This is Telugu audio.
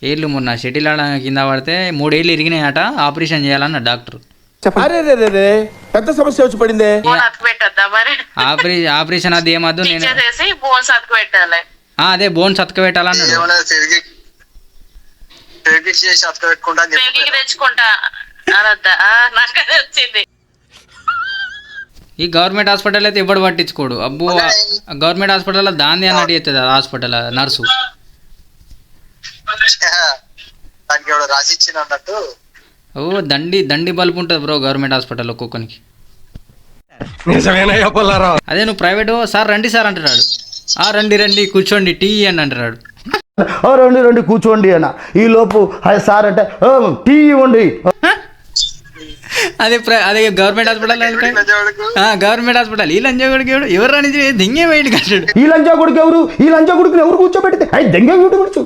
ఏళ్ళు మొన్న షటిల్ ఆడ కింద పడితే 3 ఏళ్ళు ఇరిగినాయట, ఆపరేషన్ చేయాలన్న డాక్టర్. అరే పెద్ద సమస్య వచ్చి పడిందే. ఆపరేషన్ అది ఏమద్దు, నేను బోన్స్ అతుకు పెట్టాలి. అదే బోన్స్ అతక పెట్టాలన్నాడు. తెచ్చుకుంటా నాకు అది వచ్చింది. ఈ గవర్నమెంట్ హాస్పిటల్ అయితే ఎవడు పట్టించుకోడు. అబ్బో గవర్నమెంట్ హాస్పిటల్లో దాంది అన్నట్టు చేస్తుంది ఆ హాస్పిటల్ నర్సు. ఓ దండి బల్బు ఉంటుంది బ్రో గవర్నమెంట్ హాస్పిటల్లో ఒక్కొక్కనికి. అదే నువ్వు ప్రైవేట్ సార్ రండి సార్ అంటున్నాడు. రండి కూర్చోండి టీ అని అంటున్నాడు. రండి కూర్చోండి అన్న. ఈ లోపు సార్ అంటే టీ ఇవ్వండి. అదే గవర్నమెంట్ హాస్పిటల్ గవర్నమెంట్ హాస్పిటల్ ఈ లంచా కొడుకు ఎవరు రాని దింగే బయట కట్టాడు. ఈ లంచా కొడుకు ఎవరు కూర్చోబెడితే దెంగే కూర్చో.